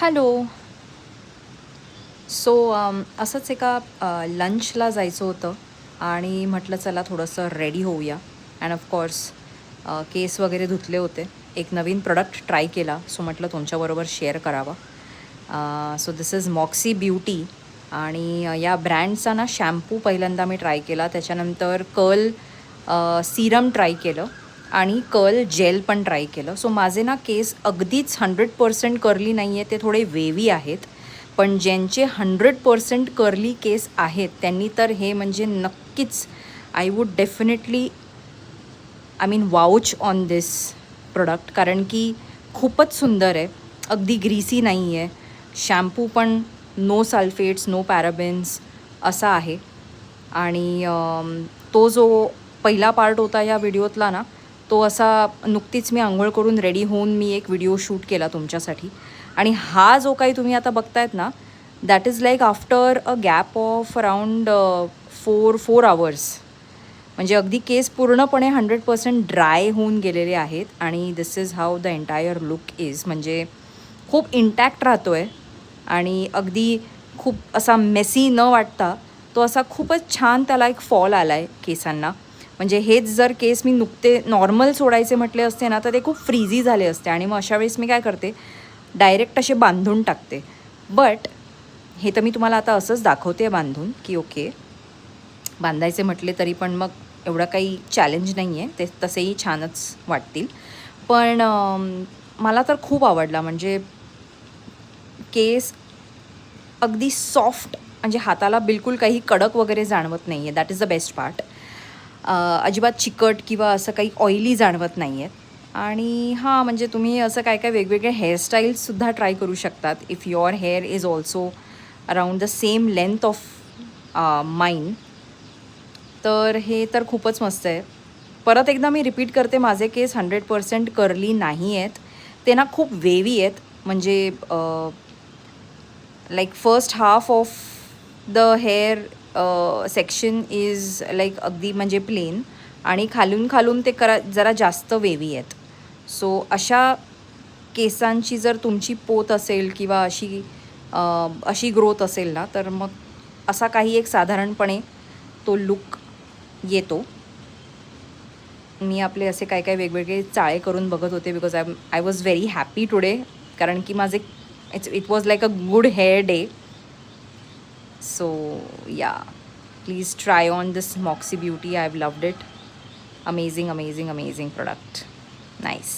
Hello. So असंच एका लंचला जायचं होतं आणि म्हटलं चला थोडंसं रेडी होऊया. अँड ऑफकोर्स केस वगैरे धुतले होते. एक नवीन प्रोडक्ट ट्राय केला, सो म्हटलं तुमच्याबरोबर शेअर करावा. So this is Moxie beauty आणि या ब्रँडचा ना शॅम्पू पहिल्यांदा मी ट्राय केला. त्याच्यानंतर कर्ल सीरम ट्राय केलं आणि कर्ल जेल पण ट्राय केलं. सो माझे ना केस अगदीच 100% कर्ली नाही आहे, ते थोडे वेवी आहेत. पण ज्यांचे 100% कर्ली केस आहेत त्यांनी तर हे म्हणजे नक्कीच I would definitely vouch on this product, कारण की खूपच सुंदर आहे. अगदी ग्रीसी नाही आहे. शॅम्पू पण नो सल्फेट्स, नो पॅराबेन्स असा आहे. आणि तो जो पहिला पार्ट होता या व्हिडिओतला ना, तो असा नुकतीच मी अंघोळ करून रेडी होऊन मी एक व्हिडिओ शूट केला तुमच्यासाठी. आणि हा जो काही तुम्ही आता बघतायत ना, that is like after a gap of around 4 hours. म्हणजे अगदी केस पूर्णपणे 100% ड्राय होऊन गेलेले आहेत आणि this is how the entire look is. म्हणजे खूप इंटॅक्ट राहतो आहे आणि अगदी खूप असा मेसी न वाटता तो असा खूपच छान त्याला एक फॉल आला आहे केसांना. म्हणजे हेच जर केस मी नुकते नॉर्मल सोडायचे म्हटले असते ना, तर ते खूप फ्रीझी झाले असते आणि मग अशा वेळेस मी काय करते, डायरेक्ट असे बांधून टाकते. बट हे तर मी तुम्हाला आता असंच दाखवते बांधून, की ओके बांधायचे म्हटले तरी पण मग एवढं काही चॅलेंज नाही आहे, ते तसेही छानच वाटतील. पण मला तर खूप आवडला. म्हणजे केस अगदी सॉफ्ट, म्हणजे हाताला बिलकुल काही कडक वगैरे जाणवत नाही आहे. That is the best part. अजिबात चिकट किंवा असं काही ऑइली जाणवत नाही आहेत. आणि हां, म्हणजे तुम्ही असं काय काय वेगवेगळे हेअरस्टाईल्ससुद्धा ट्राय करू शकतात if your hair is also around the same length of mine. तर हे तर खूपच मस्त आहे. परत एकदा मी रिपीट करते, माझे केस 100% कर्ली नाही आहेत. ते ना खूप वेवी आहेत. म्हणजे like first half of the hair section is like अगदी म्हणजे प्लेन आणि खालून ते जरा जास्त वेवी आहेत. सो अशा केसांची जर तुमची पोत असेल किंवा अशी ग्रोथ असेल ना, तर मग असा काही एक साधारणपणे तो लुक येतो. मी आपले असे काय काय वेगवेगळे चाळे करून बघत होते because I was very happy today, कारण की माझे it was like a good hair day. So yeah, please try on this Moxie beauty. I have loved it. Amazing amazing amazing product. Nice.